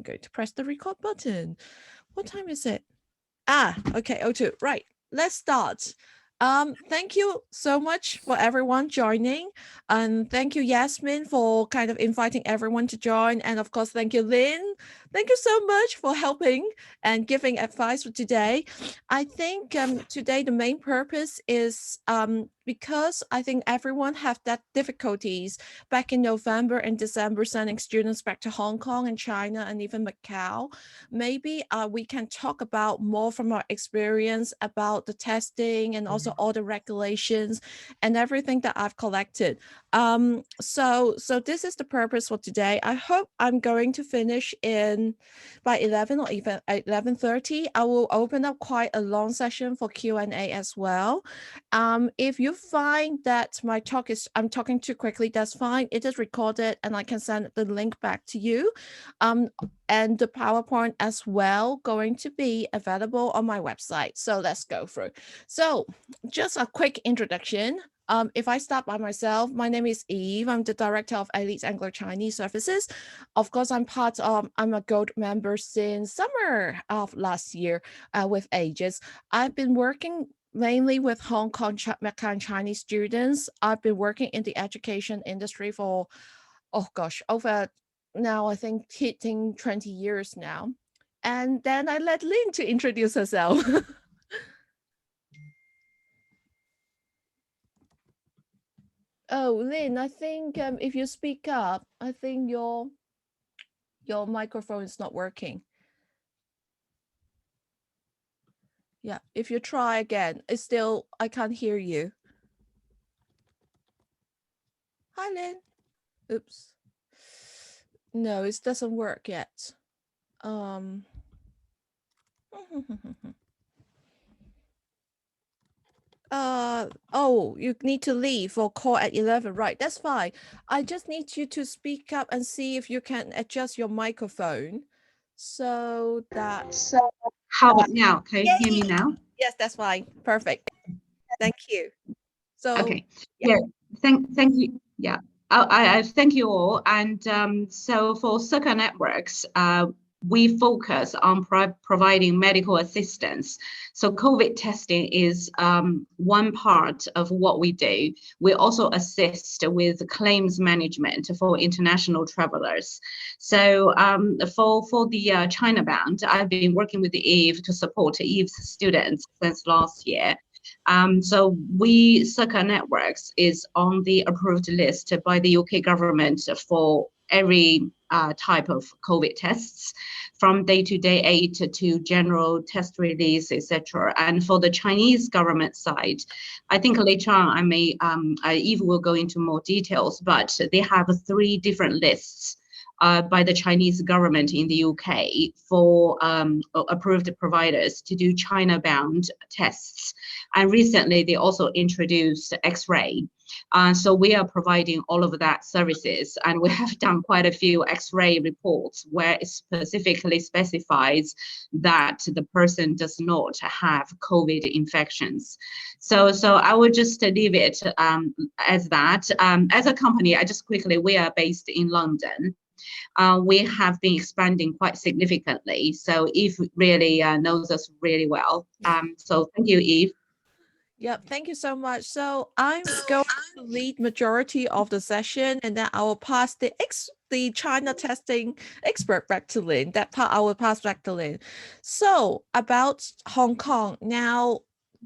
I'm going to press the record button. What time is it? Ah, okay, O2. Right, let's start. Thank you so much for everyone joining. And thank you, Yasmin, for kind of inviting everyone to join. And of course, thank you, Lynn. Thank you so much for helping and giving advice for today. I think today the main purpose is because I think everyone have that difficulties back in November and December sending students back to Hong Kong and China and even Macau. Maybe we can talk about more from our experience about the testing and also all the regulations and everything that I've collected. So this is the purpose for today. I hope I'm going to finish in by 11 or even 11:30. I will open up quite a long session for Q&A as well. If you find that I'm talking too quickly, that's fine. It is recorded and I can send the link back to you. And the PowerPoint as well going to be available on my website. So let's go through. So just a quick introduction. If I start by myself, my name is Eve. I'm the director of AEGIS Anglo-Chinese Services. Of course, I'm a gold member since summer of last year with AEGIS. I've been working mainly with Hong Kong, Macau, and Chinese students. I've been working in the education industry for, oh gosh, over now, I think hitting 20 years now. And then I let Lynn to introduce herself. Oh, Lynn, I think if you speak up, I think your microphone is not working. Yeah, if you try again, it's still, I can't hear you. Hi, Lynn. Oops. No, it doesn't work yet. Oh, you need to leave for call at 11, right? That's fine. I just need you to speak up and see if you can adjust your microphone so that. So how about now? Can you hear me now? Yes, that's fine. Perfect. Thank you. So okay, yeah, thank you. Yeah, I thank you all. And so for Circle Networks, we focus on providing medical assistance. So COVID testing is one part of what we do. We also assist with claims management for international travelers. So for the China bound, I've been working with Eve to support Eve's students since last year. So Circle Networks is on the approved list by the UK government for every type of COVID tests, from day-to-day aid to general test release, etc. And for the Chinese government side, I think later on Eve will go into more details, but they have 3 different lists by the Chinese government in the UK for approved providers to do China-bound tests. And recently, they also introduced X-ray. So we are providing all of that services, and we have done quite a few X-ray reports where it specifically specifies that the person does not have COVID infections. So I would just leave it as that. As a company, we are based in London. We have been expanding quite significantly. So Eve really knows us really well. So thank you, Eve. Yep, thank you so much. So I'm going to lead majority of the session, and then I will pass the China testing expert back to Lynn. That part I will pass back to Lynn. So about Hong Kong. Now,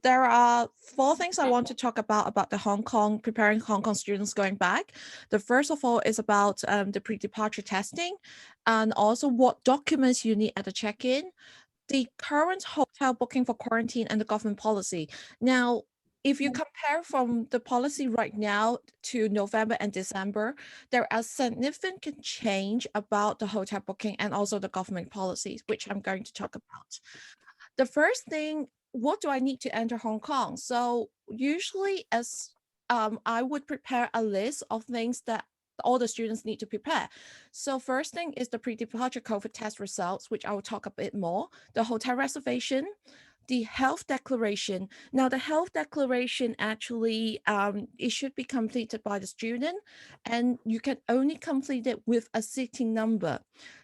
there are 4 things I want to talk about the preparing Hong Kong students going back. The first of all is about the pre-departure testing, and also what documents you need at the check-in, the current hotel booking for quarantine, and the government policy. Now, if you compare from the policy right now to November and December, there are significant change about the hotel booking and also the government policies, which I'm going to talk about. The first thing, what do I need to enter Hong Kong? So usually I would prepare a list of things that all the students need to prepare. So first thing is the pre-departure COVID test results, which I will talk a bit more, the hotel reservation, the health declaration. Now, the health declaration actually, it should be completed by the student, and you can only complete it with a seating number.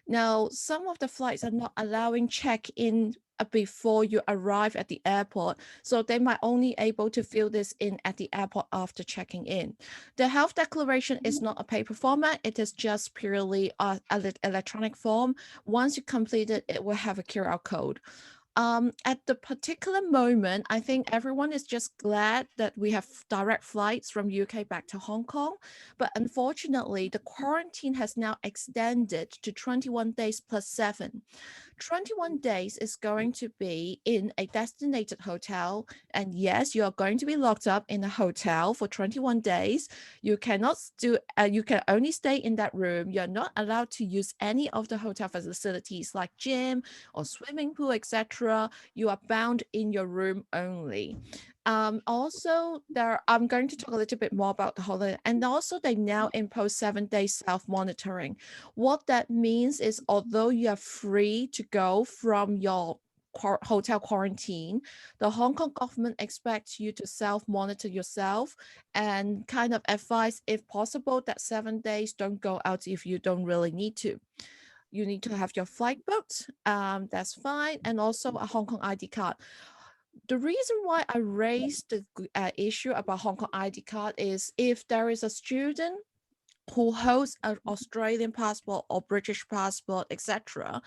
Now, some of the flights are not allowing check-in before you arrive at the airport, so they might only able to fill this in at the airport after checking in. The health declaration is not a paper format; it is just purely a electronic form. Once you complete it, it will have a QR code. At the particular moment, I think everyone is just glad that we have direct flights from UK back to Hong Kong. But unfortunately, the quarantine has now extended to 21 days plus 7. 21 days is going to be in a designated hotel. And yes, you are going to be locked up in a hotel for 21 days. You cannot do, you can only stay in that room. You're not allowed to use any of the hotel facilities like gym or swimming pool, etc. You are bound in your room only. Also, I'm going to talk a little bit more about the holiday, and also they now impose 7 days self-monitoring. What that means is, although you are free to go from your hotel quarantine, the Hong Kong government expects you to self-monitor yourself and kind of advise, if possible, that 7 days don't go out if you don't really need to. You need to have your flight booked, that's fine, and also a Hong Kong ID card. The reason why I raised the issue about Hong Kong ID card is, if there is a student who holds an Australian passport or British passport, etc.,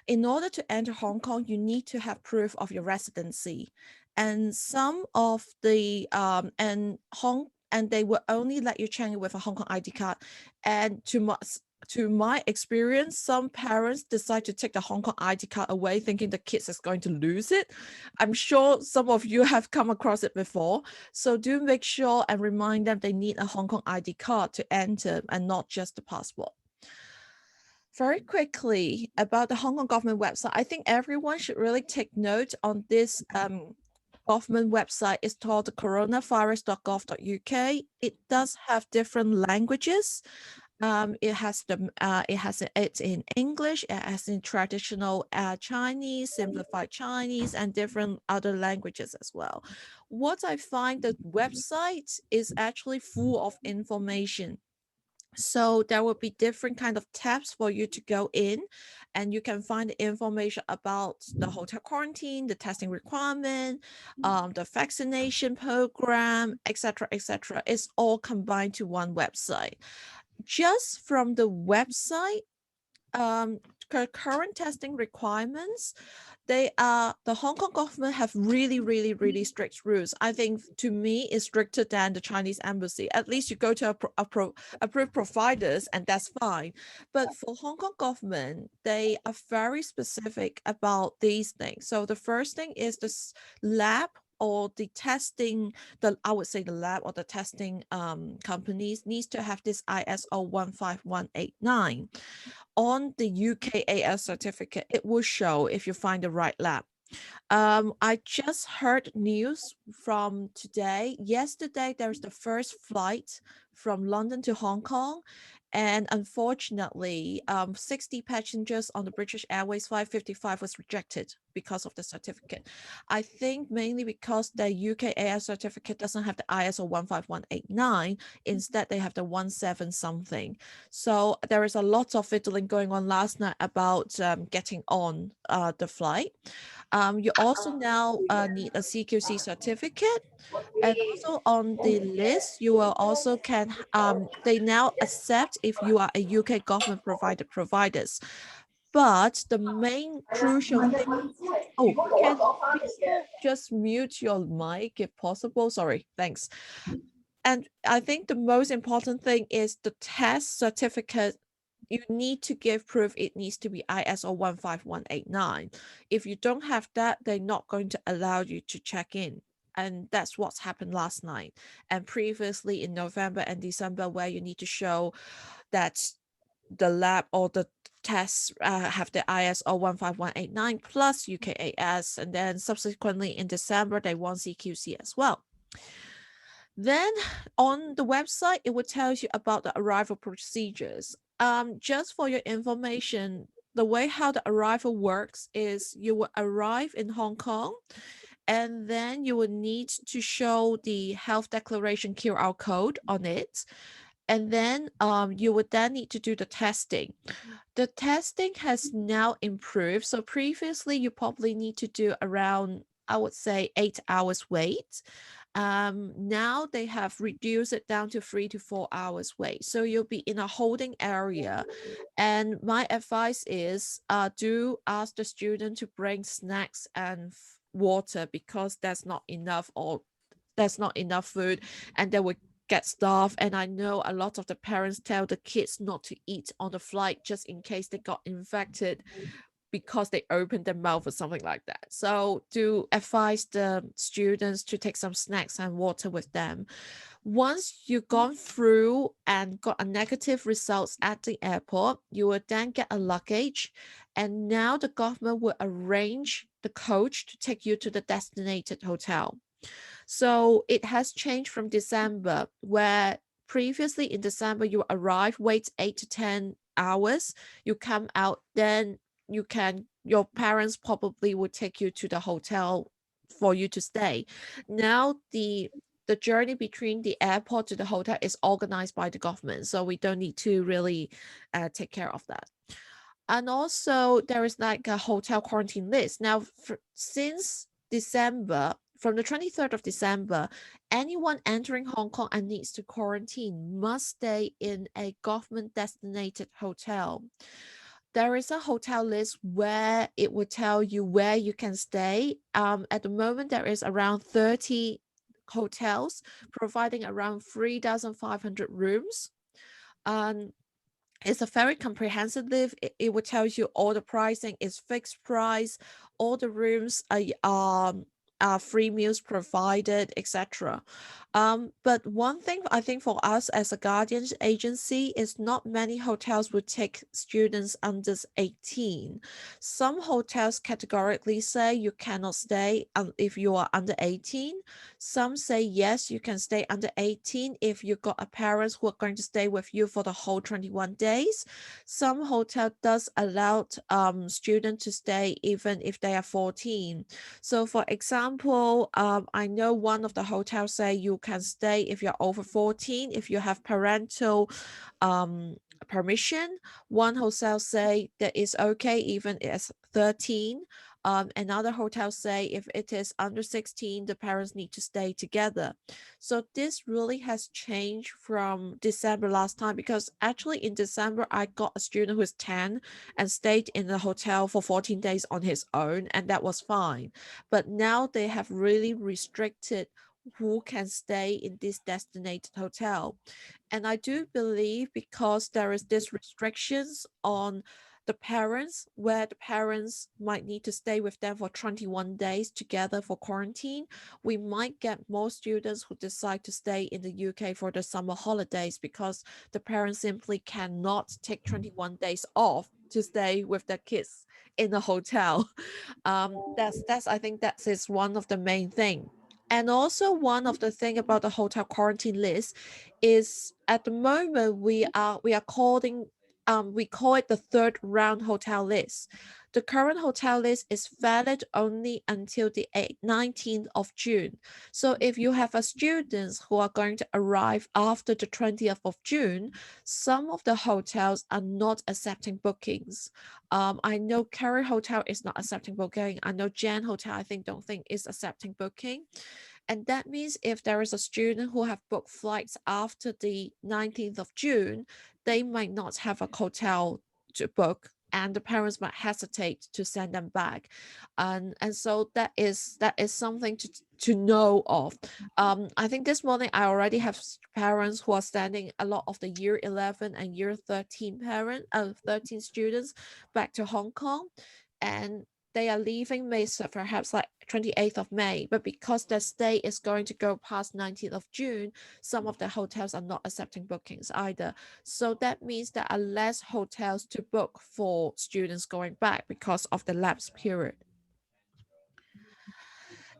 in order to enter Hong Kong, you need to have proof of your residency. And some of the and they will only let you check in with a Hong Kong ID card. And to my experience, some parents decide to take the Hong Kong ID card away, thinking the kids is going to lose it. I'm sure some of you have come across it before. So do make sure and remind them they need a Hong Kong ID card to enter and not just the passport. Very quickly about the Hong Kong government website, I think everyone should really take note on this government website. Is called the coronavirus.gov.uk. It does have different languages. It's in English, it has in traditional Chinese, simplified Chinese, and different other languages as well. What I find, the website is actually full of information. So there will be different kind of tabs for you to go in, and you can find the information about the hotel quarantine, the testing requirement, the vaccination program, etc., etc. It's all combined to one website. Just from the website, current testing requirements, the Hong Kong government have really strict rules. I think, to me, is stricter than the Chinese embassy. At least you go to approved providers, and that's fine. But for Hong Kong government, they are very specific about these things. So the first thing is the lab or the testing, I would say the lab or the testing companies needs to have this ISO 15189 on the UKAS certificate. It will show if you find the right lab. I just heard news from today. Yesterday, there's the first flight from London to Hong Kong. And unfortunately, 60 passengers on the British Airways 555 was rejected because of the certificate. I think mainly because the UKAS certificate doesn't have the ISO 15189. Instead, they have the 17 something. So there is a lot of fiddling going on last night about getting on the flight. You also now need a CQC certificate, and also on the list, you will also can they now accept if you are a UK government providers. But the main crucial thing, oh, can people just mute your mic if possible? Sorry, thanks. And I think the most important thing is the test certificate. You need to give proof it needs to be ISO 15189. If you don't have that, they're not going to allow you to check in. And that's what's happened last night. And previously in November and December, where you need to show that the lab or the tests have the ISO 15189 plus UKAS. And then subsequently in December, they want CQC as well. Then on the website, it will tell you about the arrival procedures. Just for your information, the way how the arrival works is you will arrive in Hong Kong. and then you will need to show the health declaration QR code on it. And then you would then need to do the testing. The testing has now improved. So previously, you probably need to do around, I would say, 8 hours wait. Now they have reduced it down to 3 to 4 hours wait. So you'll be in a holding area. And my advice is do ask the student to bring snacks and water, because there's not enough, or there's not enough food, and they would get starved. And I know a lot of the parents tell the kids not to eat on the flight just in case they got infected because they opened their mouth or something like that. So do advise the students to take some snacks and water with them. Once you've gone through and got a negative results at the airport, you will then get a luggage, and now the government will arrange the coach to take you to the designated hotel. So it has changed from December, where previously in December you arrive, wait 8 to 10 hours, you come out, then your parents probably would take you to the hotel for you to stay. Now the journey between the airport to the hotel is organized by the government, so we don't need to really take care of that. And also there is like a hotel quarantine list. Now, since December, from the 23rd of December, anyone entering Hong Kong and needs to quarantine must stay in a government designated hotel. There is a hotel list where it will tell you where you can stay. At the moment, there is around 30 hotels providing around 3,500 rooms. Um, it's a very comprehensive list. It will tell you all the pricing is fixed price, all the rooms are free meals provided, etc. But one thing I think for us as a guardians agency is not many hotels would take students under 18. Some hotels categorically say you cannot stay if you are under 18. Some say yes, you can stay under 18 if you've got a parents who are going to stay with you for the whole 21 days. Some hotel does allow students to stay even if they are 14. So for example, I know one of the hotels say you can stay if you're over 14, if you have parental permission. One hotel say that is okay even as 13. Another hotel say if it is under 16, the parents need to stay together. So this really has changed from December last time, because actually in December, I got a student who is 10 and stayed in the hotel for 14 days on his own, and that was fine. But now they have really restricted who can stay in this designated hotel. And I do believe because there is this restrictions on the parents, where the parents might need to stay with them for 21 days together for quarantine, we might get more students who decide to stay in the UK for the summer holidays, because the parents simply cannot take 21 days off to stay with their kids in a hotel. That's I think that is one of the main thing. And also one of the thing about the hotel quarantine list is at the moment we are calling we call it the third round hotel list. The current hotel list is valid only until the 19th of June. So if you have a students who are going to arrive after the 20th of June, some of the hotels are not accepting bookings. I know Kerry Hotel is not accepting booking. I know Jan Hotel, I think, don't think is accepting booking. And that means if there is a student who have booked flights after the 19th of June, they might not have a hotel to book, and the parents might hesitate to send them back. And so that is something to know of. I think this morning I already have parents who are sending a lot of the year 11 and year 13 13 students back to Hong Kong, and they are leaving May, so perhaps like 28th of May, but because their stay is going to go past 19th of June, some of the hotels are not accepting bookings either. So that means there are less hotels to book for students going back because of the lapse period.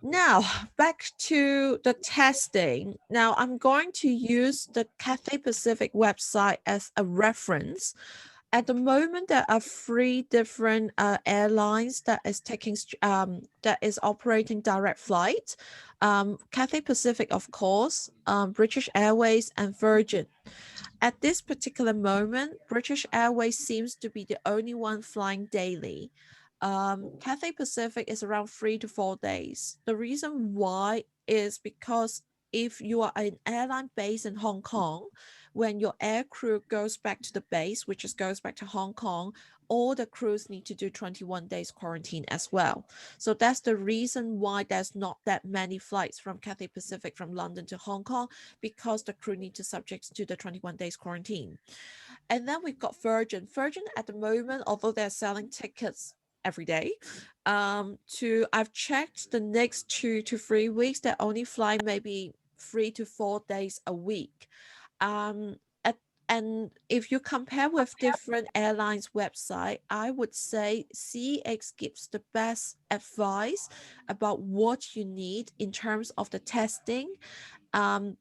Now, back to the testing. Now, I'm going to use the Cathay Pacific website as a reference. At the moment, there are three different airlines that is that is operating direct flight. Cathay Pacific, of course, British Airways, and Virgin. At this particular moment, British Airways seems to be the only one flying daily. Cathay Pacific is around 3 to 4 days. The reason why is because if you are an airline based in Hong Kong, when your air crew goes back to the base, which is goes back to Hong Kong, all the crews need to do 21 days quarantine as well. So that's the reason why there's not that many flights from Cathay Pacific from London to Hong Kong, because the crew need to subject to the 21 days quarantine. And then we've got Virgin. Virgin at the moment, although they're selling tickets every day, to I've checked the next 2 to 3 weeks, they're only flying maybe 3 to 4 days a week. Um, at, and if you compare with different airlines website, I would say CX gives the best advice about what you need in terms of the testing.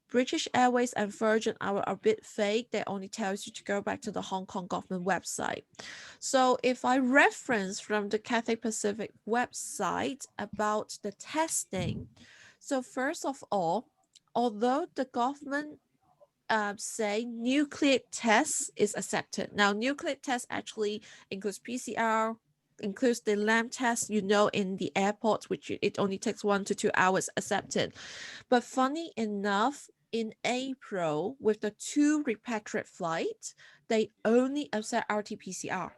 British Airways and Virgin are a bit fake. They only tells you to go back to the Hong Kong government website. So if I reference from the Cathay Pacific website about the testing, so first of all, although the government say nucleic test is accepted. Now, nucleic test actually includes PCR, includes the lab test, in the airport, which it only takes 1 to 2 hours accepted. But funny enough, in April, with the 2 repatriate flights, they only accept RT-PCR.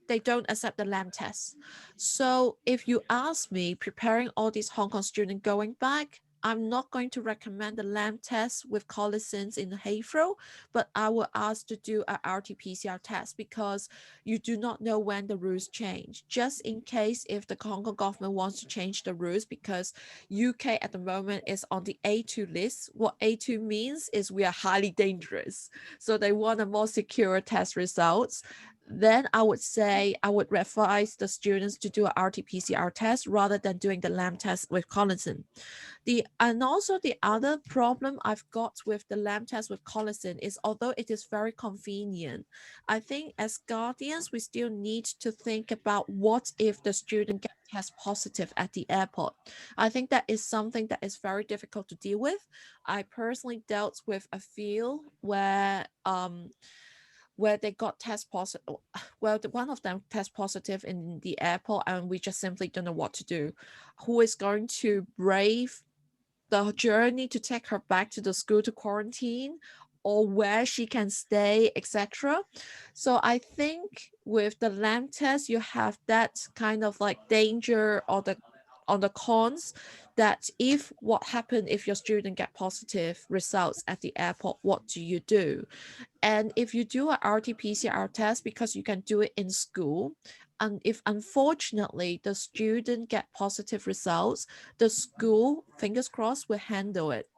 They don't accept the lab test. So if you ask me, preparing all these Hong Kong students going back, I'm not going to recommend the lab test with collicins in Heathrow, but I will ask to do a RT-PCR test, because you do not know when the rules change. Just in case if the Hong Kong government wants to change the rules, because UK at the moment is on the A2 list. What A2 means is we are highly dangerous. So they want a more secure test results. Then I would say I would advise the students to do a RT-PCR test rather than doing the lab test with collicin. And also the other problem I've got with the lab test with collicin is, although it is very convenient, I think as guardians we still need to think about what if the student gets test positive at the airport. I think that is something that is very difficult to deal with. I personally dealt with a few where they got test positive. Well, one of them test positive in the airport, and we just simply don't know what to do. Who is going to brave the journey to take her back to the school to quarantine, or where she can stay, etc. So I think with the lab test, you have that kind of like danger, or the on the cons, that if what happened if your student get positive results at the airport, what do you do? And if you do a RT-PCR test, because you can do it in school, and if unfortunately the student get positive results, the school, fingers crossed, will handle it.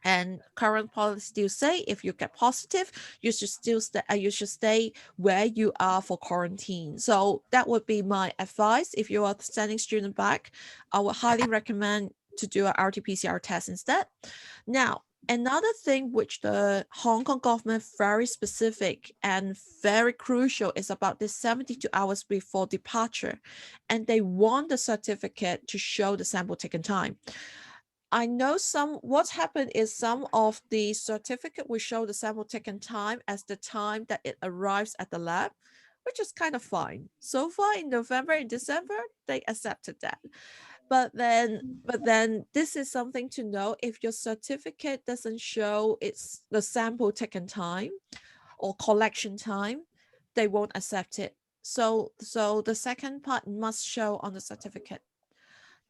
And current policy still say if you get positive, you should still stay. You should stay where you are for quarantine. So that would be my advice. If you are sending student back, I would highly recommend to do a RT-PCR test instead. Now, another thing which the Hong Kong government very specific and very crucial is about this 72 hours before departure, and they want the certificate to show the sample taken time. I know what's happened is some of the certificate will show the sample taken time as the time that it arrives at the lab, which is kind of fine. So far in November and December, they accepted that. But then this is something to know. If your certificate doesn't show it's the sample taken time or collection time, they won't accept it. So the second part must show on the certificate.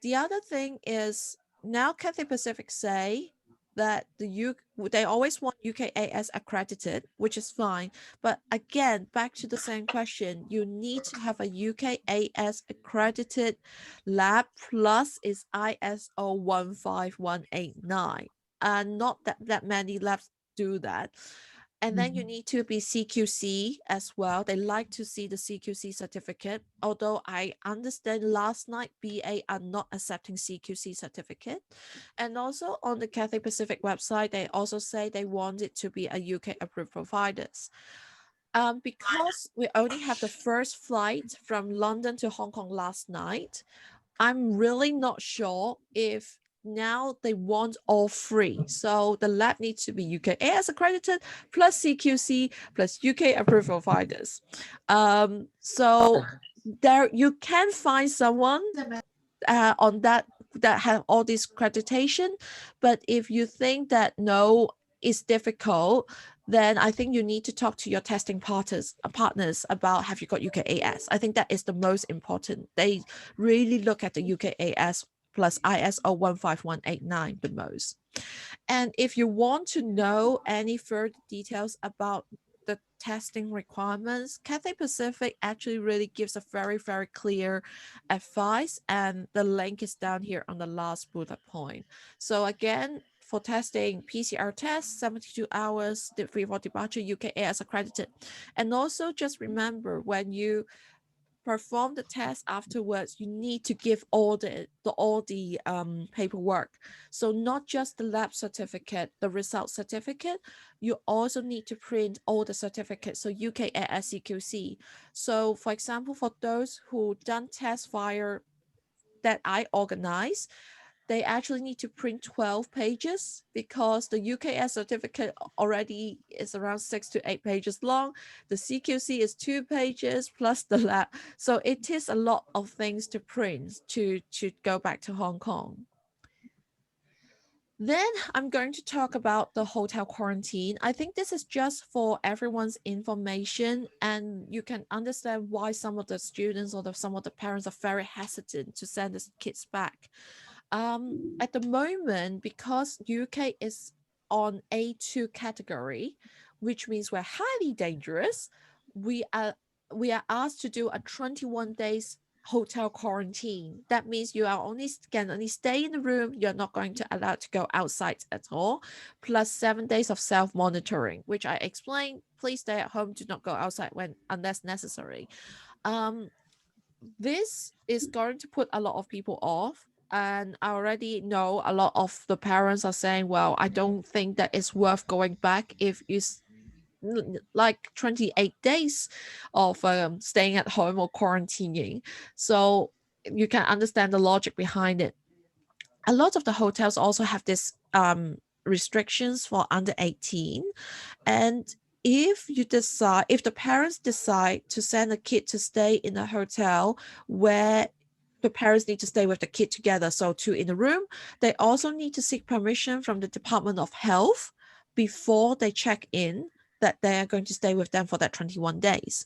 The other thing is, now Cathay Pacific say that they always want UKAS accredited, which is fine. But again, back to the same question, you need to have a UKAS accredited lab, plus is ISO 15189. And not that many labs do that. And then you need to be CQC as well. They like to see the CQC certificate. Although I understand last night BA are not accepting CQC certificate. And also on the Cathay Pacific website, they also say they want it to be a UK approved providers. Because we only have the first flight from London to Hong Kong last night, I'm really not sure if now they want all free. So the lab needs to be UKAS accredited plus CQC plus UK approved providers. So there you can find someone on that have all this accreditation, but if you think that no, it's difficult, then I think you need to talk to your testing partners about have you got UKAS. I think that is the most important. They really look at the UKAS plus ISO 15189 the most. And if you want to know any further details about the testing requirements, Cathay Pacific actually really gives a very, very clear advice. And the link is down here on the last bullet point. So again, for testing PCR test, 72 hours free for departure, UKAS accredited. And also just remember when you perform the test afterwards, you need to give all the paperwork. So not just the lab certificate, the result certificate, you also need to print all the certificates. So UKAS CQC. So for example, for those who done test fire that I organize, they actually need to print 12 pages because the UKS certificate already is around 6 to 8 pages long. The CQC is 2 pages plus the lab. So it is a lot of things to print to go back to Hong Kong. Then I'm going to talk about the hotel quarantine. I think this is just for everyone's information, and you can understand why some of the students or some of the parents are very hesitant to send the kids back. At the moment, because UK is on A2 category, which means we're highly dangerous, we are asked to do a 21 days hotel quarantine. That means you are can only stay in the room. You're not going to allow to go outside at all. Plus 7 days of self monitoring, which I explained. Please stay at home. Do not go outside when unless necessary. This is going to put a lot of people off. And I already know a lot of the parents are saying, well, I don't think that it's worth going back if it's like 28 days of staying at home or quarantining. So you can understand the logic behind it. A lot of the hotels also have this restrictions for under 18. And if the parents decide to send a kid to stay in a hotel where the parents need to stay with the kid together, so two in a room, they also need to seek permission from the Department of Health before they check in that they are going to stay with them for that 21 days.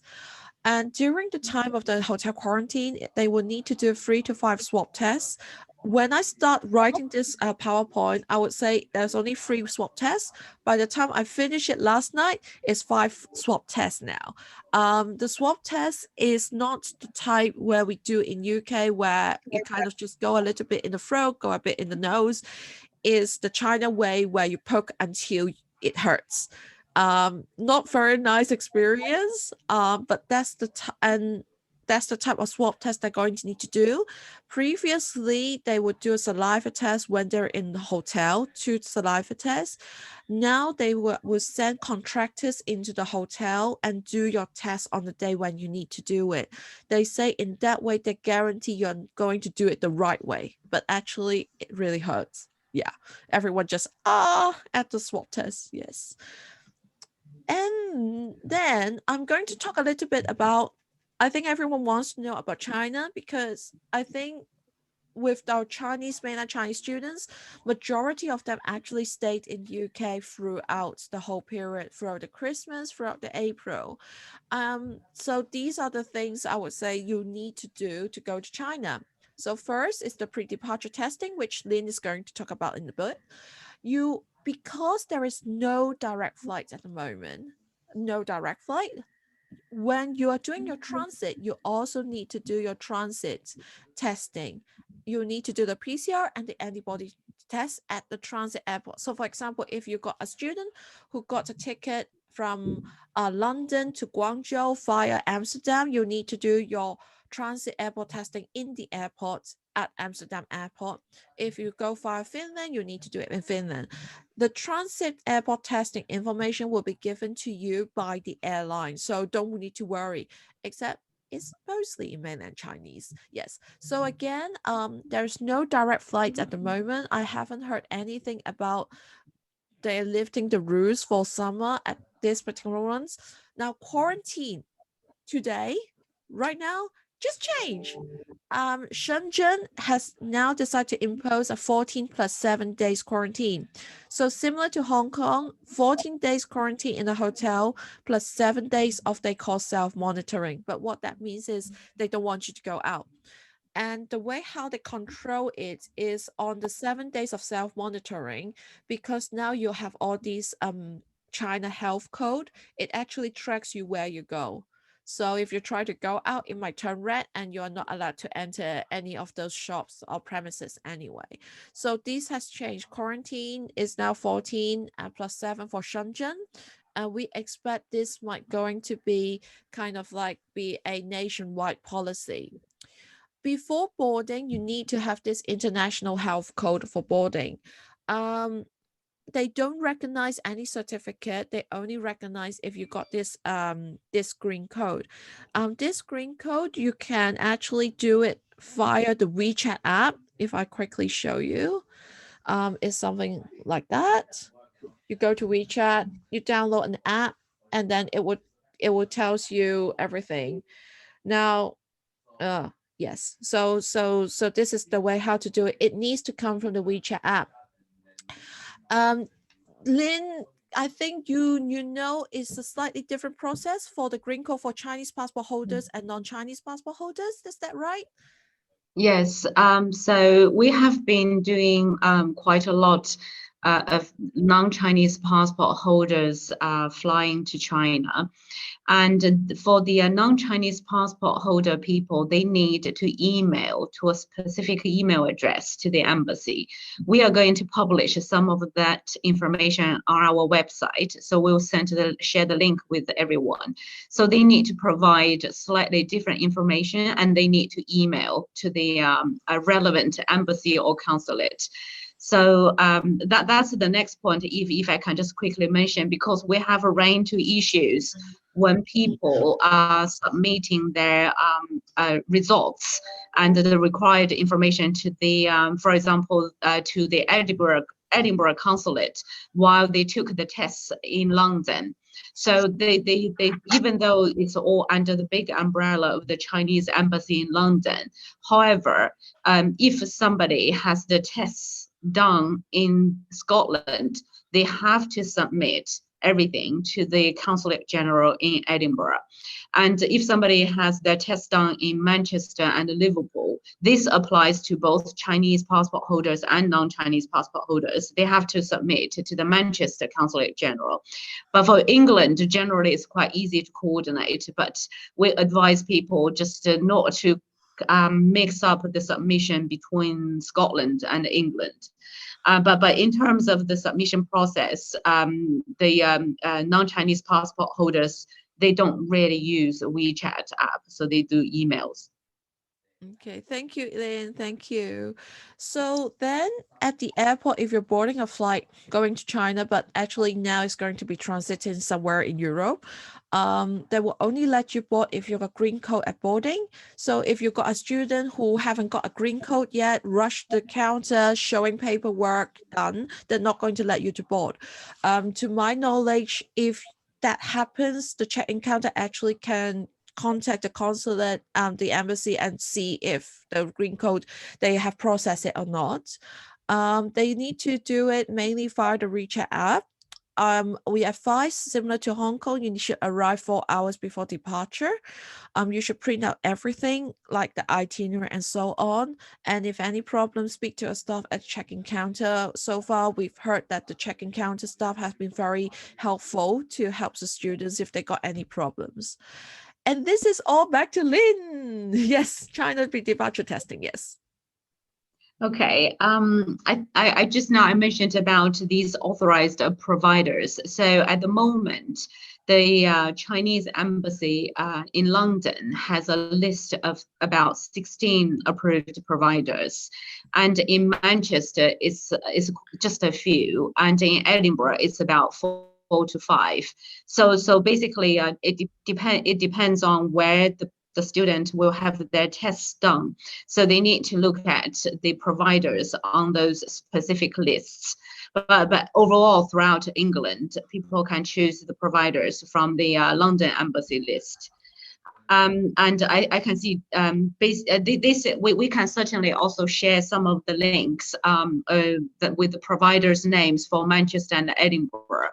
And during the time of the hotel quarantine, they will need to do 3 to 5 swab tests. When I start writing this PowerPoint, I would say there's only 3 swab tests. By the time I finish it last night, it's 5 swab tests now. The swab test is not the type where we do in UK, where you kind of just go a little bit in the throat, go a bit in the nose. Is the China way where you poke until it hurts. Not very nice experience, but that's the type of swab test they're going to need to do. Previously, they would do a saliva test when they're in the hotel, 2 saliva tests. Now they will send contractors into the hotel and do your test on the day when you need to do it. They say in that way, they guarantee you're going to do it the right way, but actually it really hurts. Yeah, everyone just at the swab test. Yes. And then I'm going to talk a little bit about, I think everyone wants to know about China because I think with our mainland Chinese students, majority of them actually stayed in UK throughout the whole period, throughout the Christmas, throughout the April. So these are the things I would say you need to do to go to China. So first is the pre-departure testing, which Lynn is going to talk about in a bit. Because there is no direct flight at the moment, no direct flight, when you are doing your transit, you also need to do your transit testing. You need to do the PCR and the antibody test at the transit airport. So for example, if you got a student who got a ticket from London to Guangzhou via Amsterdam, you need to do your transit airport testing in the airport at Amsterdam airport. If you go via Finland, you need to do it in Finland. The transit airport testing information will be given to you by the airline, so don't need to worry, except it's mostly in mainland Chinese. Yes. So again, there's no direct flights at the moment. I haven't heard anything about they're lifting the rules for summer at this particular ones. Now, quarantine today, right now, just change. Shenzhen has now decided to impose a 14 plus 7 days quarantine. So similar to Hong Kong, 14 days quarantine in a hotel plus 7 days of they call self-monitoring. But what that means is they don't want you to go out. And the way how they control it is on the 7 days of self-monitoring, because now you have all these China health code, it actually tracks you where you go. So if you try to go out, it might turn red and you're not allowed to enter any of those shops or premises anyway. So this has changed. Quarantine is now 14 plus 7 for Shenzhen. And we expect this might going to be kind of like be a nationwide policy. Before boarding, you need to have this international health code for boarding. They don't recognize any certificate. They only recognize if you got this green code. This green code, you can actually do it via the WeChat app. If I quickly show you, it's something like that. You go to WeChat, you download an app, and then it would tells you everything. Now, uh, yes. So this is the way how to do it. It needs to come from the WeChat app. Lynn, I think you know it's a slightly different process for the green card for Chinese passport holders and non-Chinese passport holders. Is that right? Yes, so we have been doing quite a lot of non-Chinese passport holders flying to China. And for the non-Chinese passport holder people, they need to email to a specific email address to the embassy. We are going to publish some of that information on our website. So we'll share the link with everyone. So they need to provide slightly different information and they need to email to the relevant embassy or consulate. So that's the next point, if I can just quickly mention, because we have a range of issues when people are submitting their results and the required information to the, for example, to the Edinburgh consulate while they took the tests in London. So they even though it's all under the big umbrella of the Chinese embassy in London, however, if somebody has the tests done in Scotland, they have to submit everything to the Consulate General in Edinburgh. And if somebody has their test done in Manchester and Liverpool, this applies to both Chinese passport holders and non-Chinese passport holders. They have to submit to the Manchester Consulate General. But for England, generally it's quite easy to coordinate, but we advise people just not to mix up the submission between Scotland and England. But in terms of the submission process, the non-Chinese passport holders, they don't really use WeChat app, so they do emails. Okay, thank you, Elaine. Thank you. So then at the airport, if you're boarding a flight going to China, but actually now it's going to be transiting somewhere in Europe, they will only let you board if you have a green code at boarding. So if you've got a student who haven't got a green code yet, rush the counter, showing paperwork done, they're not going to let you to board. To my knowledge, if that happens, the check-in counter actually can contact the consulate, the embassy, and see if the green code they have processed it or not. They need to do it mainly via the WeChat app. We advise, similar to Hong Kong, you should arrive 4 hours before departure. You should print out everything like the itinerary and so on. And if any problems, speak to a staff at check-in counter. So far, we've heard that the check-in counter staff has been very helpful to help the students if they got any problems. And this is all back to Lynn. Yes, China departure testing. Yes. Okay, I just now I mentioned about these authorized providers. So at the moment, the Chinese embassy in London has a list of about 16 approved providers, and in Manchester it's just a few, and in Edinburgh it's about four to five. So basically, it depends on where the student will have their tests done. So they need to look at the providers on those specific lists. But overall, throughout England, people can choose the providers from the London embassy list. And I can see we can certainly also share some of the links with the providers' names for Manchester and Edinburgh.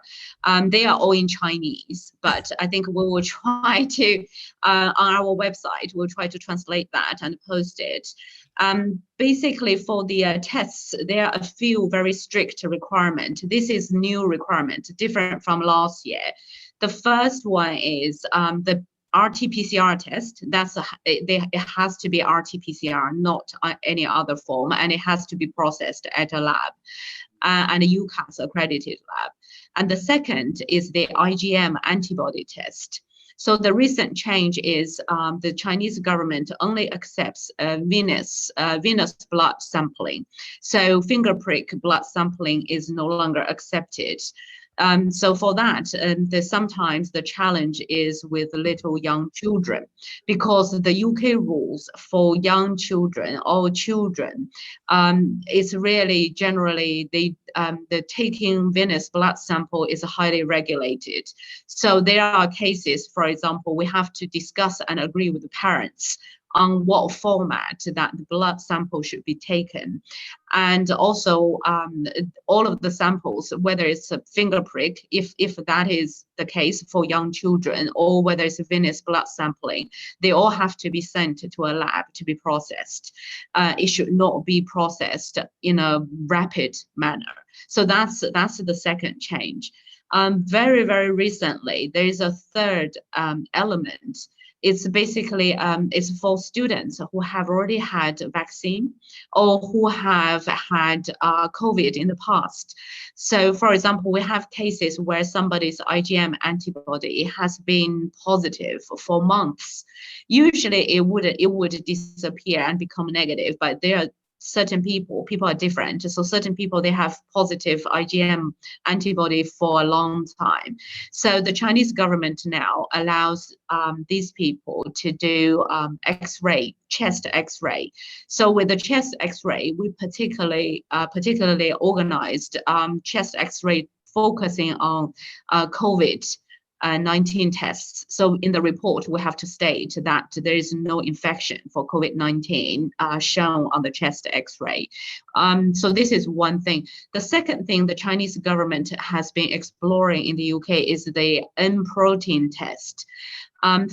They are all in Chinese, but I think we will try to on our website we'll try to translate that and post it. Basically, for the tests, there are a few very strict requirements. This is new requirement, different from last year. The first one is the RT-PCR test. It has to be RT-PCR, not any other form, and it has to be processed at a lab, and a UCAS accredited lab. And the second is the IgM antibody test. So the recent change is the Chinese government only accepts venous blood sampling. So finger prick blood sampling is no longer accepted. So for that, sometimes the challenge is with little young children, because the UK rules for young children or children, it's really generally the taking venous blood sample is highly regulated. So there are cases, for example, we have to discuss and agree with the parents on what format that the blood sample should be taken. And also all of the samples, whether it's a finger prick, if that is the case for young children, or whether it's a venous blood sampling, they all have to be sent to a lab to be processed. It should not be processed in a rapid manner. So that's the second change. Very, very recently, there is a third element. It's basically it's for students who have already had a vaccine or who have had COVID in the past. So, for example, we have cases where somebody's IgM antibody has been positive for months. Usually, it would disappear and become negative, but there are certain people are different. So certain people, they have positive IgM antibody for a long time. So the Chinese government now allows these people to do X-ray, chest X-ray. So with the chest X-ray, we particularly organized chest X-ray focusing on COVID-19 tests. So in the report, we have to state that there is no infection for COVID-19 shown on the chest X-ray. So this is one thing. The second thing the Chinese government has been exploring in the UK is the N protein test.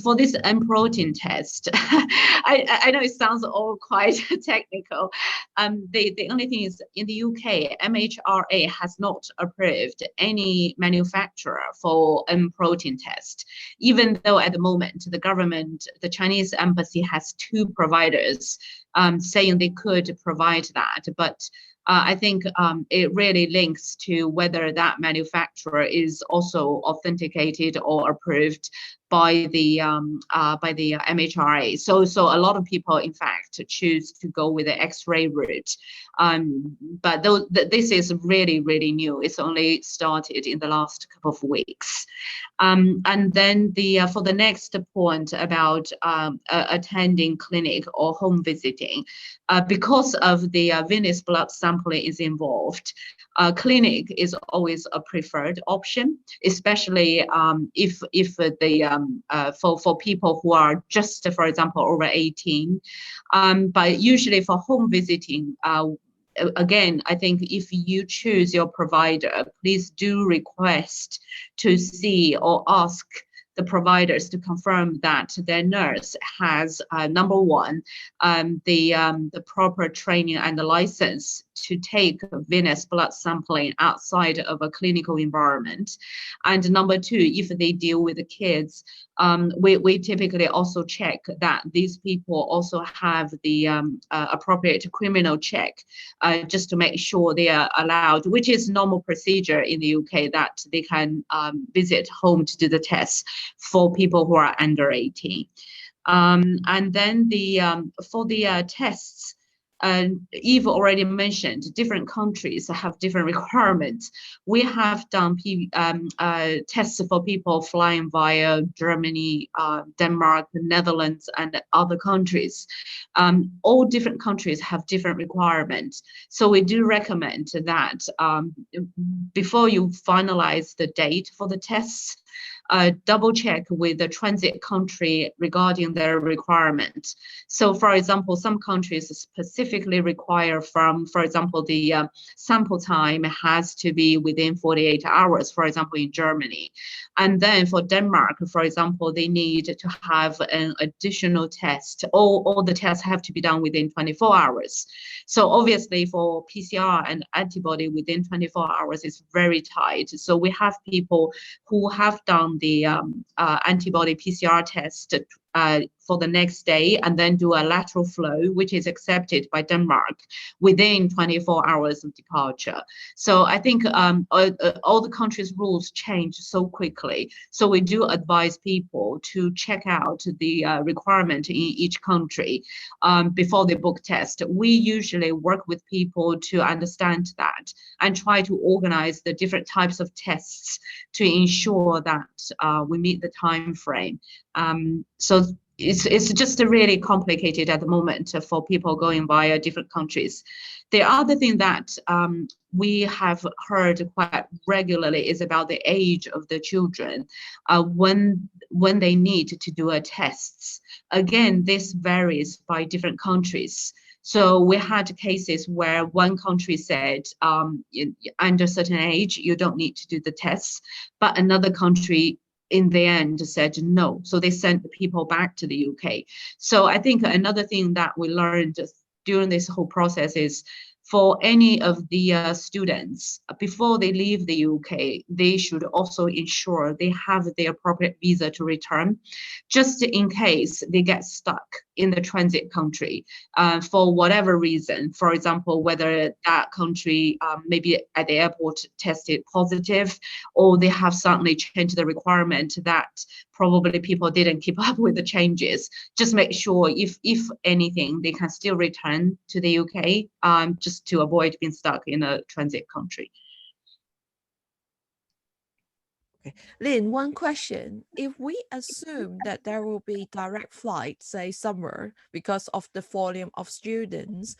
For this N protein test, I know it sounds all quite technical. The only thing is, in the UK, MHRA has not approved any manufacturer for N protein test, even though at the moment the Chinese embassy has two providers saying they could provide that. But I think it really links to whether that manufacturer is also authenticated or approved by the MHRA. So a lot of people, in fact, choose to go with the X-ray route. But this is really, really new. It's only started in the last couple of weeks. And then for the next point about attending clinic or home visiting, because of the venous blood sampling is involved, clinic is always a preferred option, especially if for people who are just, for example, over 18. But usually for home visiting, again, I think if you choose your provider, please do request to see or ask the providers to confirm that their nurse has number one, the proper training and the license to take venous blood sampling outside of a clinical environment. And number two, if they deal with the kids, we typically also check that these people also have the appropriate criminal check, just to make sure they are allowed, which is normal procedure in the UK, that they can visit home to do the tests for people who are under 18. And then for the tests, Eve already mentioned different countries have different requirements. We have done tests for people flying via Germany, Denmark, the Netherlands, and other countries. All different countries have different requirements. So we do recommend that before you finalize the date for the tests, double check with the transit country regarding their requirement. So for example, some countries specifically require for example, the sample time has to be within 48 hours, for example, in Germany. And then for Denmark, for example, they need to have an additional test. All the tests have to be done within 24 hours. So obviously for PCR and antibody within 24 hours is very tight. So we have people who have done the antibody PCR test for the next day and then do a lateral flow, which is accepted by Denmark within 24 hours of departure. So I think all the countries' rules change so quickly. So we do advise people to check out the requirement in each country before they book test. We usually work with people to understand that and try to organize the different types of tests to ensure that we meet the time frame. So it's just really complicated at the moment for people going via different countries. The other thing that we have heard quite regularly is about the age of the children when they need to do a tests. Again, this varies by different countries. So we had cases where one country said, under a certain age, you don't need to do the tests, but another country in the end said no. So they sent the people back to the UK. So I think another thing that we learned during this whole process is for any of the students, before they leave the UK, they should also ensure they have the appropriate visa to return, just in case they get stuck in the transit country for whatever reason. For example, whether that country maybe at the airport tested positive, or they have suddenly changed the requirement that probably people didn't keep up with the changes. Just make sure if anything, they can still return to the UK just to avoid being stuck in a transit country. Okay. Lynn, one question. If we assume that there will be direct flight, say summer, because of the volume of students,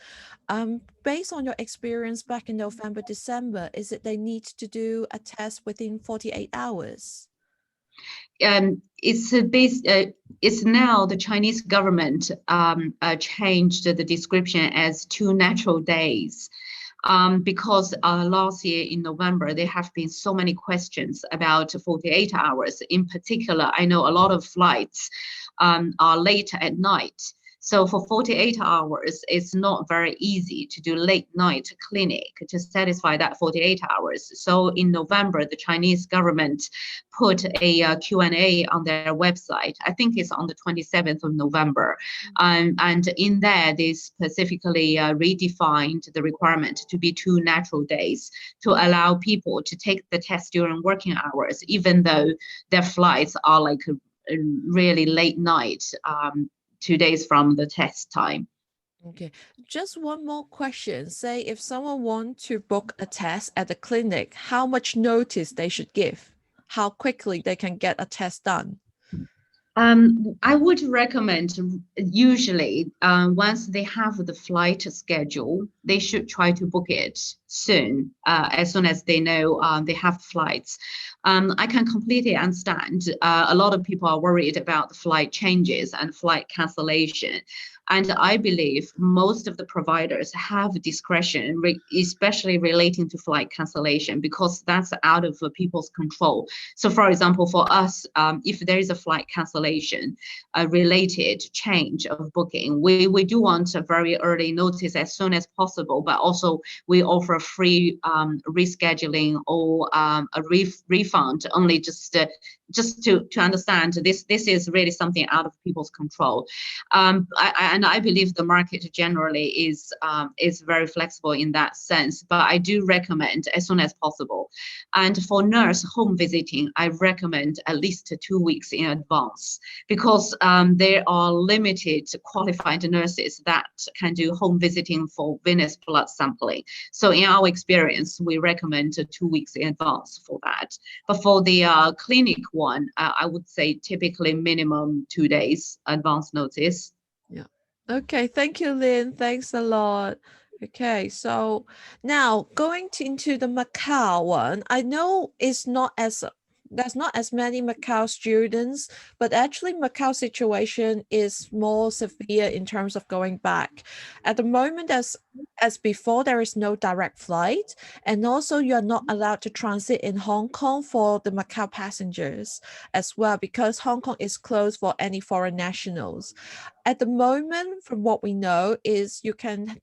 based on your experience back in November, December, is it they need to do a test within 48 hours? It's now the Chinese government changed the description as 2 natural days. Because last year in November, there have been so many questions about 48 hours. In particular, I know a lot of flights are late at night. So for 48 hours, it's not very easy to do late night clinic to satisfy that 48 hours. So in November, the Chinese government put a Q&A on their website. I think it's on the 27th of November. And in there, they specifically redefined the requirement to be 2 natural days to allow people to take the test during working hours, even though their flights are like a really late night, 2 days from the test time. Okay, just one more question. Say if someone wants to book a test at the clinic, how much notice they should give? How quickly they can get a test done? I would recommend usually once they have the flight schedule, they should try to book it soon, as soon as they know they have flights. I can completely understand. A lot of people are worried about the flight changes and flight cancellation. And I believe most of the providers have discretion, especially relating to flight cancellation, because that's out of people's control. So, for example, for us, if there is a flight cancellation related change of booking, we do want a very early notice as soon as possible, but also we offer free rescheduling or a refund, only just to understand this is really something out of people's control. And I believe the market generally is very flexible in that sense, but I do recommend as soon as possible. And for nurse home visiting, I recommend at least 2 weeks in advance, because there are limited qualified nurses that can do home visiting for venous blood sampling. So in our experience, we recommend 2 weeks in advance for that. But for the clinic one, I would say typically minimum 2 days advance notice. Yeah. Okay. Thank you, Lynn. Thanks a lot. Okay. So now going into the Macau one, I know it's not as there's not as many Macau students, but actually Macau situation is more severe in terms of going back. At the moment, as before, there is no direct flight, and also you are not allowed to transit in Hong Kong for the Macau passengers as well, because Hong Kong is closed for any foreign nationals. At the moment, from what we know, is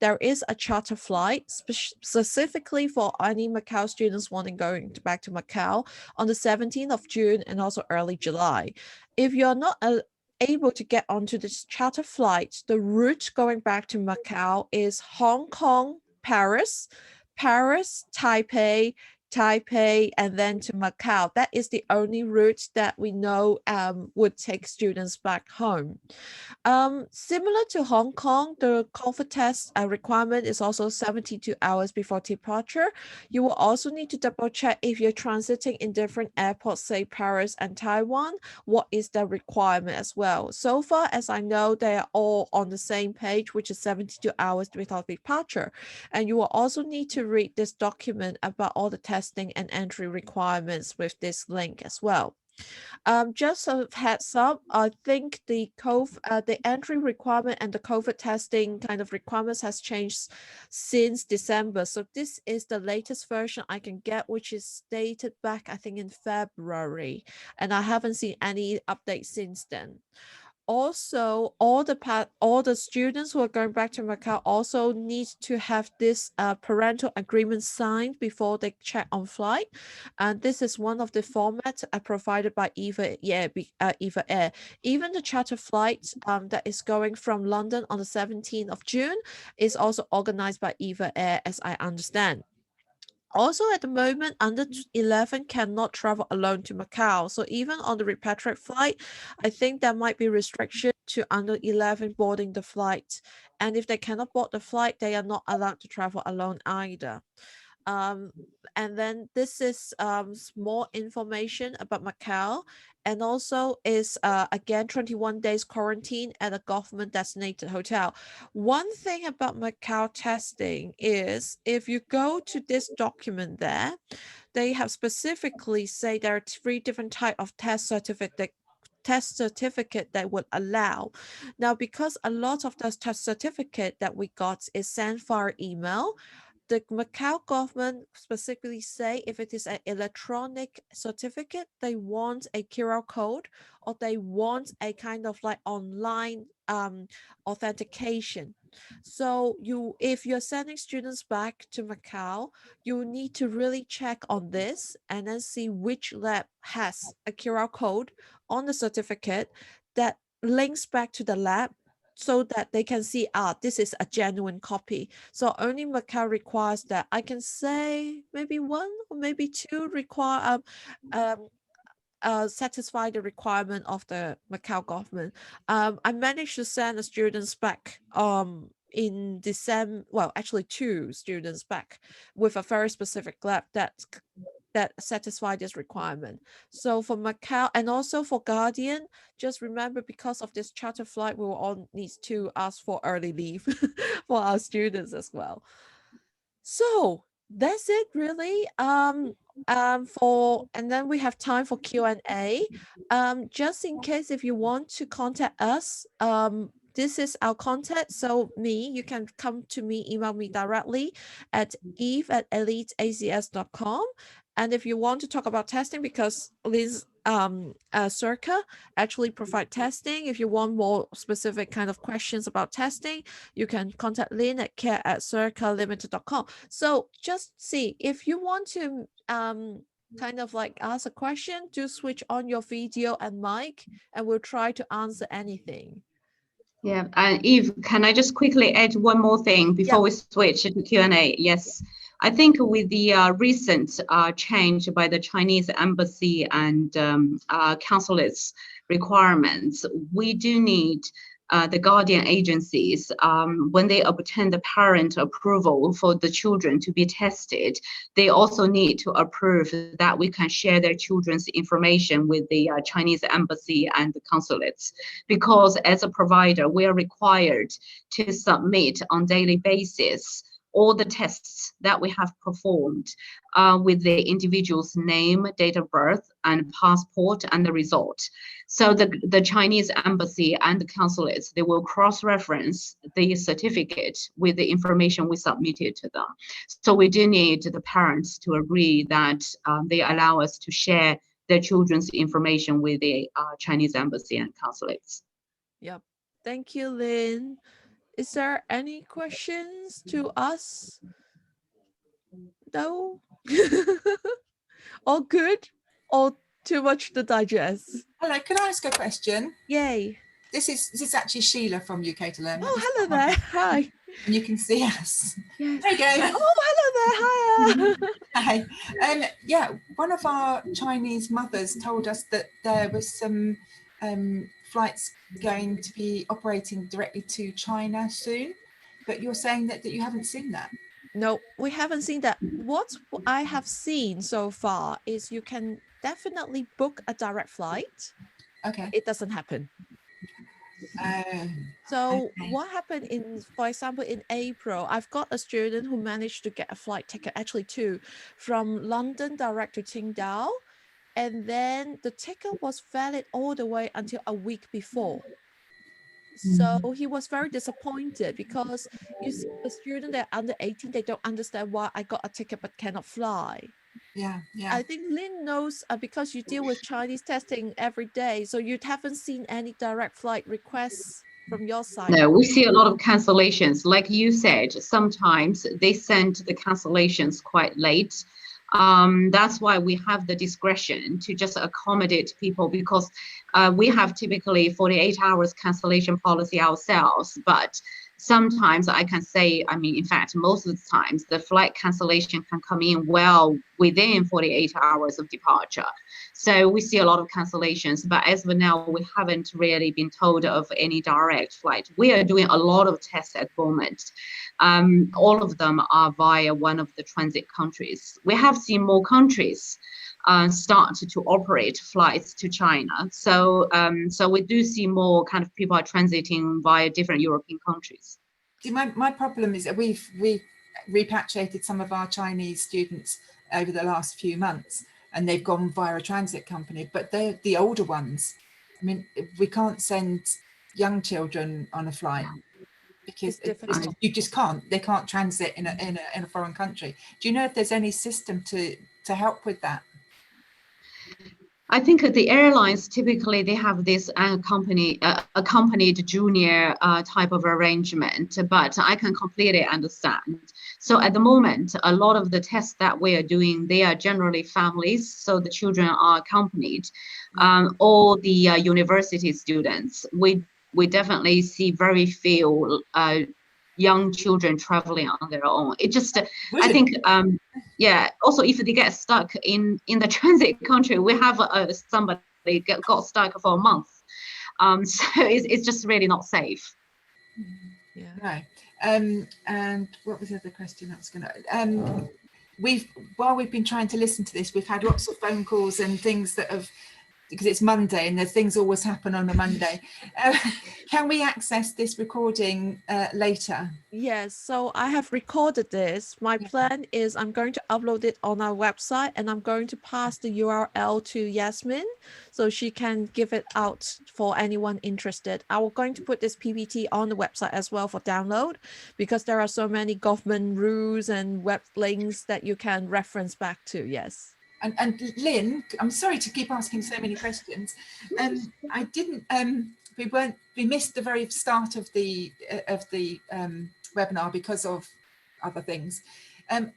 there is a charter flight specifically for any Macau students wanting going back to Macau on the 17th of June and also early July. If you're not able to get onto this charter flight, the route going back to Macau is Hong Kong, Paris, Paris, Taipei, Taipei, and then to Macau. That is the only route that we know would take students back home. Similar to Hong Kong, the COVID test requirement is also 72 hours before departure. You will also need to double check if you're transiting in different airports, say Paris and Taiwan, what is the requirement as well. So far as I know, they are all on the same page, which is 72 hours before departure. And you will also need to read this document about all the testing and entry requirements with this link as well. Just a heads up, I think the entry requirement and the COVID testing kind of requirements has changed since December. So this is the latest version I can get, which is dated back, I think, in February, and I haven't seen any updates since then. Also, all the students who are going back to Macau also need to have this parental agreement signed before they check on flight, and this is one of the formats provided by EVA Air. Even the charter flight that is going from London on the 17th of June is also organized by EVA Air, as I understand. Also, at the moment, under 11 cannot travel alone to Macau. So even on the repatriate flight, I think there might be restriction to under 11 boarding the flight. And if they cannot board the flight, they are not allowed to travel alone either. Um, and then this is more information about Macau, and also is again 21 days quarantine at a government designated hotel. One thing about Macau testing is if you go to this document there, they have specifically say there are 3 different type of test certificate that would allow. Now, because a lot of those test certificate that we got is sent via email, the Macau government specifically say if it is an electronic certificate, they want a QR code or they want a kind of like online authentication. So if you're sending students back to Macau, you need to really check on this and then see which lab has a QR code on the certificate that links back to the lab so that they can see, this is a genuine copy. So only Macau requires that. I can say maybe 1 or maybe 2 require satisfy the requirement of the Macau government. I managed to send the students back in December, well, actually 2 students back with a very specific lab that satisfy this requirement. So for Macau and also for Guardian, just remember because of this charter flight, we will all need to ask for early leave for our students as well. So That's it really. And then we have time for Q&A. Just in case if you want to contact us, this is our contact. So you can come to me, email me directly at eve@eliteacs.com. And if you want to talk about testing, because Liz Circa actually provide testing. If you want more specific kind of questions about testing, you can contact Lynn at care@circalimited.com. So just see if you want to kind of like ask a question, do switch on your video and mic, and we'll try to answer anything. Yeah, and Eve, can I just quickly add one more thing before we switch to Q&A? Yes, I think with the recent change by the Chinese embassy and consulates requirements, we do need the guardian agencies, when they obtain the parent approval for the children to be tested, they also need to approve that we can share their children's information with the Chinese embassy and the consulates. Because as a provider, we are required to submit on daily basis all the tests that we have performed with the individual's name, date of birth, and passport, and the result. So the Chinese embassy and the consulates, they will cross-reference the certificate with the information we submitted to them. So we do need the parents to agree that they allow us to share their children's information with the Chinese embassy and consulates. Yep. Thank you, Lynn. Is there any questions to us? No? All good? Or too much to digest? Hello, can I ask a question? Yay. This is actually Sheila from UK to Learn. Oh, hello there. Hi. And you can see us. Yes. There you go. Oh, hello there. Hiya. Hi. Yeah, one of our Chinese mothers told us that there was some flights going to be operating directly to China soon, but you're saying that you haven't seen that. No, we haven't seen that. What I have seen so far is you can definitely book a direct flight. Okay. It doesn't happen. So what happened for example, in April, I've got a student who managed to get a flight ticket, actually two, from London direct to Qingdao. And then the ticket was valid all the way until a week before. So he was very disappointed because you see the student, they're under 18, they don't understand why I got a ticket but cannot fly. Yeah. I think Lynn knows because you deal with Chinese testing every day, so you haven't seen any direct flight requests from your side. No, we see a lot of cancellations. Like you said, sometimes they send the cancellations quite late. That's why we have the discretion to just accommodate people, because we have typically 48 hours cancellation policy ourselves, but sometimes I can say, I mean, in fact, most of the times the flight cancellation can come in well within 48 hours of departure. So we see a lot of cancellations, but as of now, we haven't really been told of any direct flight. We are doing a lot of tests at the moment. All of them are via one of the transit countries. We have seen more countries start to operate flights to China. So we do see more kind of people are transiting via different European countries. See, my problem is that we've repatriated some of our Chinese students over the last few months, and they've gone via a transit company, but they're the older ones. I mean, we can't send young children on a flight because you just can't. They can't transit in a foreign country. Do you know if there's any system to help with that? I think the airlines typically they have this accompanied junior type of arrangement, but I can completely understand. So at the moment, a lot of the tests that we are doing, they are generally families, so the children are accompanied. All the university students, we definitely see very few young children traveling on their own. It just, I think, yeah. Also, if they get stuck in the transit country, we have somebody got stuck for a month. So it's just really not safe. Yeah. Right. And what was the other question I was going to? While we've been trying to listen to this, we've had lots of phone calls and things that have because it's Monday and the things always happen on a Monday. Can we access this recording later? Yes, so I have recorded this. My Yeah. plan is I'm going to upload it on our website, and I'm going to pass the URL to Yasmin so she can give it out for anyone interested. I'm going to put this PPT on the website as well for download, because there are so many government rules and web links that you can reference back to. Yes. And Lynn, I'm sorry to keep asking so many questions. I didn't. We missed the very start of the webinar because of other things.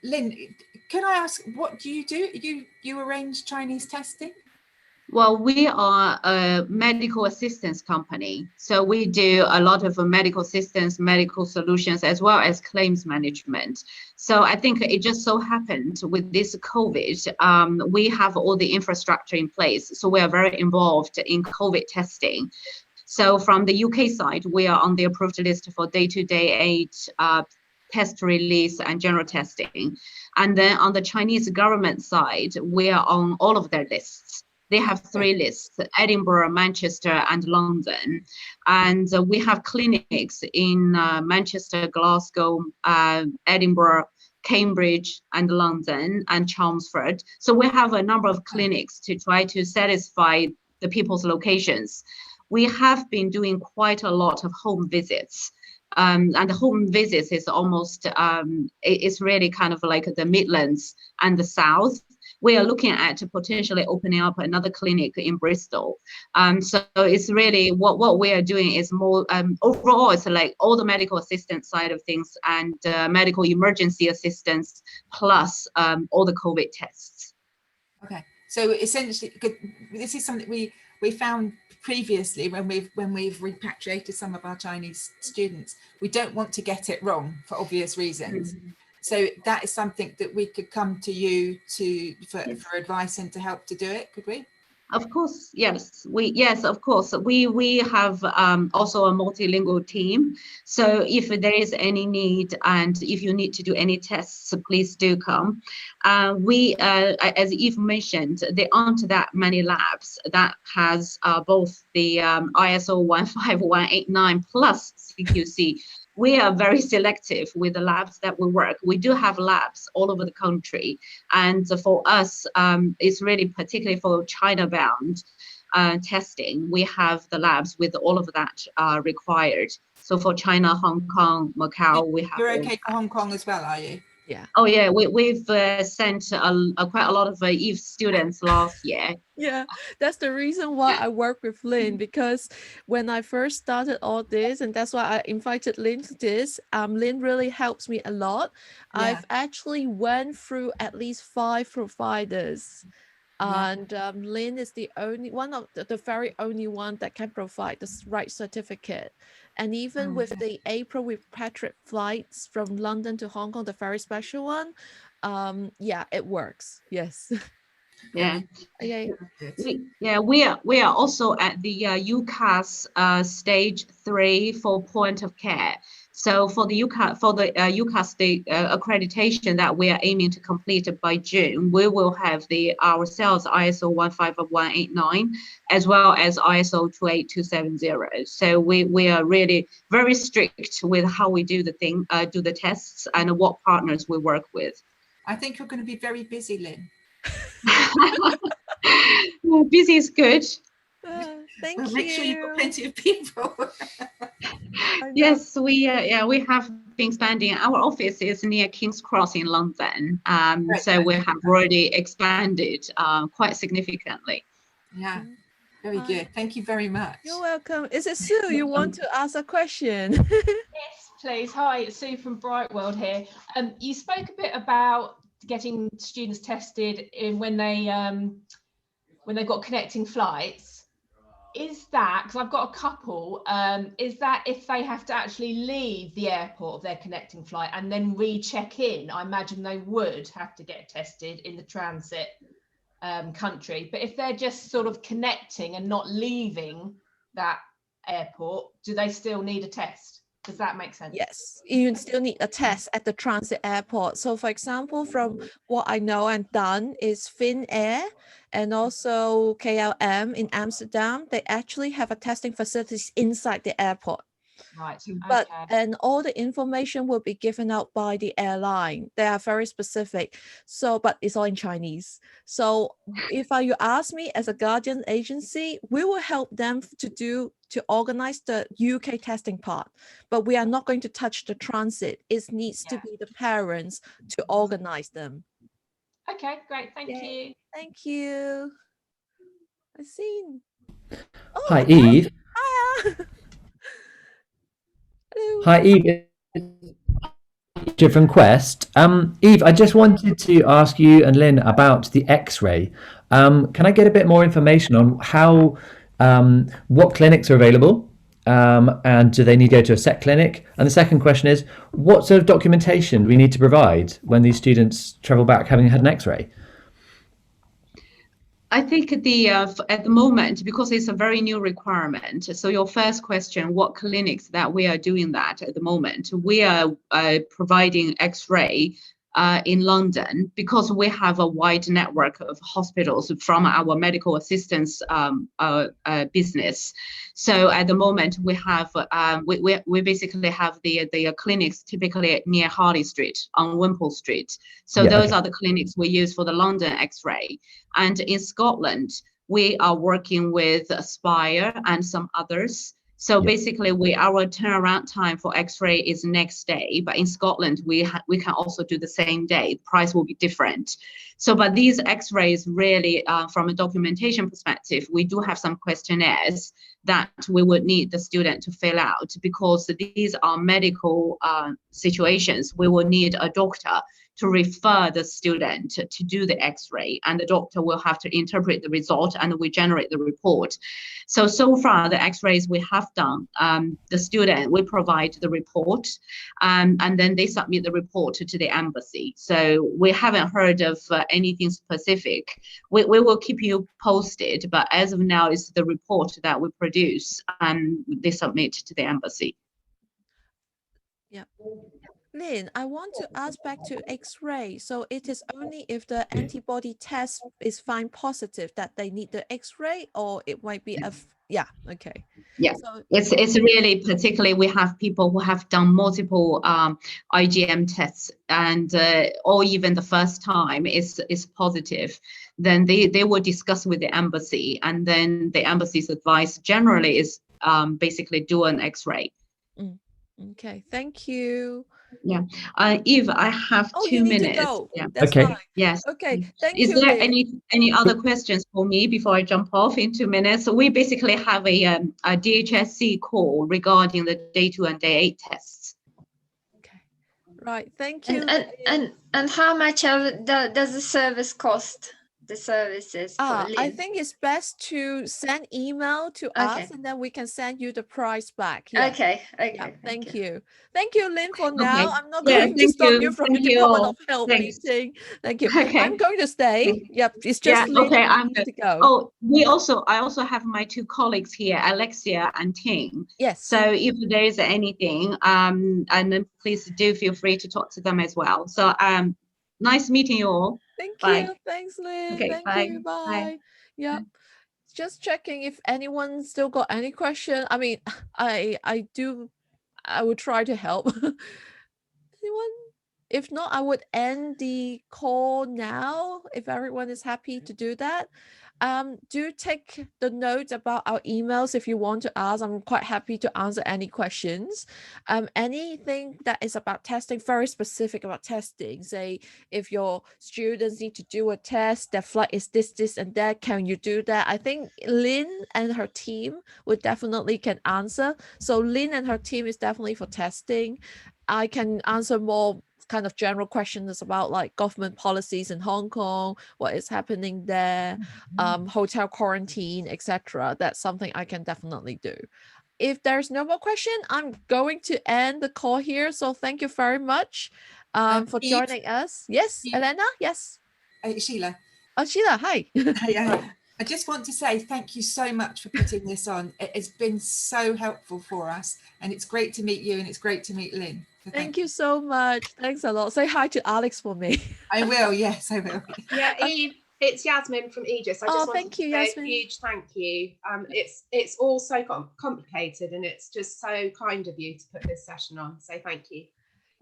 Lynn, can I ask, what do? You arrange Chinese testing? Well, we are a medical assistance company. So we do a lot of medical assistance, medical solutions, as well as claims management. So I think it just so happened with this COVID, we have all the infrastructure in place. So we are very involved in COVID testing. So from the UK side, we are on the approved list for day-to-day aid, test release and general testing. And then on the Chinese government side, we are on all of their lists. They have 3 lists: Edinburgh, Manchester, and London. And we have clinics in Manchester, Glasgow, Edinburgh, Cambridge, and London, and Chelmsford. So we have a number of clinics to try to satisfy the people's locations. We have been doing quite a lot of home visits. And the home visits is almost, it's really kind of like the Midlands and the South. We are looking at potentially opening up another clinic in Bristol. So it's really what we are doing is more overall, it's like all the medical assistance side of things and medical emergency assistance plus all the COVID tests. Okay, so essentially, this is something we found previously when we've repatriated some of our Chinese students. We don't want to get it wrong for obvious reasons. Mm-hmm. So that is something that we could come to you for advice and to help to do it, could we? Of course, yes. Of course. We have also a multilingual team. So if there is any need and if you need to do any tests, please do come. As Eve mentioned, there aren't that many labs that has both the ISO 15189 plus CQC. We are very selective with the labs that we work. We do have labs all over the country. And for us, it's really particularly for China-bound testing, we have the labs with all of that required. So for China, Hong Kong, Macau, we have. You're okay for Hong Kong as well, are you? Yeah. Oh yeah, we've sent quite a lot of EVE students last year. Yeah, that's the reason why I work with Lynn, because when I first started all this, and that's why I invited Lynn to this, Lynn really helps me a lot. Yeah. I've actually went through at least 5 providers. Yeah. And Lynn is the only one of the very only one that can provide the right certificate. And even with the April repatriate flights from London to Hong Kong, the very special one, yeah, it works. Yes. Yeah. Okay. We are also at the UCAS stage 3 for point of care. So for the UCAS accreditation that we are aiming to complete by June, we will have ourselves ISO 15189 as well as ISO 28270. So we are really very strict with how we do the tests and what partners we work with. I think you're going to be very busy, Lynn. Well, busy is good. Thank you. Make sure you've got plenty of people. Yes, we have been expanding. Our office is near King's Cross in London, so we have already expanded quite significantly. Yeah, very good. Thank you very much. You're welcome. Is it Sue? You want to ask a question? Yes, please. Hi, it's Sue from Brightworld here. You spoke a bit about getting students tested when they've got connecting flights. Is that, because I've got a couple, is that if they have to actually leave the airport of their connecting flight and then recheck in? I imagine they would have to get tested in the transit country. But if they're just sort of connecting and not leaving that airport, do they still need a test? Does that make sense? Yes, you still need a test at the transit airport. So for example, from what I know and done is Finnair and also KLM in Amsterdam, they actually have a testing facilities inside the airport. Right. But Okay. and all the information will be given out by the airline. They are very specific. So, but it's all in Chinese. So if you ask me as a guardian agency, we will help them to organize the UK testing part, but we are not going to touch the transit. It needs to be the parents to organize them. Okay, great. Thank Yay. you. Thank you. I seen. Oh, Hi, hello. Eve. Hiya. Hello. Hi, Eve. From Quest. Eve, I just wanted to ask you and Lynn about the X-ray. Can I get a bit more information on how, what clinics are available, and do they need to go to a set clinic? And the second question is, what sort of documentation do we need to provide when these students travel back having had an X-ray? I think at the moment, because it's a very new requirement, so your first question, what clinics that we are doing that at the moment? We are providing X-ray in London because we have a wide network of hospitals from our medical assistance business. So at the moment we have we basically have the clinics typically near Harley Street on Wimpole Street. So Yeah, those okay. are the clinics we use for the London X-ray. And in Scotland, we are working with Aspire and some others. So Yeah. basically, our turnaround time for X-ray is next day, but in Scotland, we can also do the same day. The price will be different. So, but these X-rays really, from a documentation perspective, we do have some questionnaires that we would need the student to fill out because these are medical situations. We will need a doctor to refer the student to do the X-ray, and the doctor will have to interpret the result, and we generate the report. So far, the X-rays we have done, the student, we provide the report, and then they submit the report to the embassy. So we haven't heard of anything specific. We will keep you posted, but as of now, it's the report that we produce and they submit to the embassy. Yeah. Lynn, I want to ask back to X-ray. So it is only if the antibody test is found positive that they need the X-ray, or it might be yeah, okay. Yeah, so it's really particularly we have people who have done multiple IgM tests and or even the first time is positive, then they will discuss with the embassy, and then the embassy's advice generally is basically do an X-ray. Okay, thank you. Yeah, Eve, I have 2 you need minutes. to go. Yeah. That's Okay. fine. Yes. Okay, thank Is you, there Lynn. any other questions for me before I jump off in 2 minutes? So we basically have a DHSC call regarding the day 2 and day 8 tests. Okay, right. Thank you. And how much does the service cost? The services for I Lynn? think it's best to send email to us, and then we can send you the price back. Yeah. Okay. Yeah, thank you. Thank you, Lynn, for now. Okay. I'm not Yeah, going to thank stop you. you from Thank the you Department all. of Health Thanks. meeting. Thank you. Okay. I'm going to stay. Okay. Yep, it's just Yeah, Lynn okay, who I'm needs good. to go. Oh, I also have my 2 colleagues here, Alexia and Ting. Yes. So if there is anything, and then please do feel free to talk to them as well. So nice meeting you all. Thank Bye. you. Thanks, Lynn. Okay, Thank bye. you. Bye. Bye. Yep. Just checking if anyone still got any question. I mean, I would try to help. Anyone? If not, I would end the call now if everyone is happy to do that. Do take the notes about our emails if you want to ask. I'm quite happy to answer any questions. Anything that is about testing, very specific about testing, say if your students need to do a test, their flight is this and that, can you do that? I think Lynn and her team would definitely can answer. So Lynn and her team is definitely for testing. I can answer more kind of general questions about like government policies in Hong Kong, what is happening there, hotel quarantine, etc. That's something I can definitely do. If there's no more question, I'm going to end the call here. So thank you very much for joining us. Yes, Eve. Elena? Yes. Sheila. Oh, Sheila, hi. Yeah. I just want to say thank you so much for putting this on. It has been so helpful for us, and it's great to meet you, and it's great to meet Lynn. So Thank you so much. Thanks a lot. Say hi to Alex for me. I will, yes, I will. Yeah, Eve, it's Yasmin from AEGIS. I Oh, just wanted thank to you, say Yasmin. a huge thank you. It's all so complicated, and it's just so kind of you to put this session on. So thank you.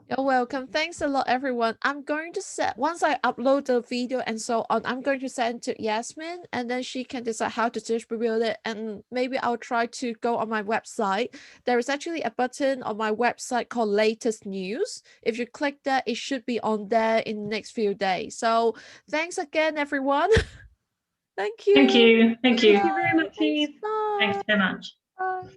You're welcome. Thanks a lot, everyone. I'm going to set, once I upload the video and so on, I'm going to send to Yasmin, and then she can decide how to distribute it. And maybe I'll try to go on my website. There is actually a button on my website called Latest News. If you click that, it should be on there in the next few days. So thanks again, everyone. Thank you. Thank you. Thank you. Thank you very much, Eve. Bye. Thanks so much. Bye.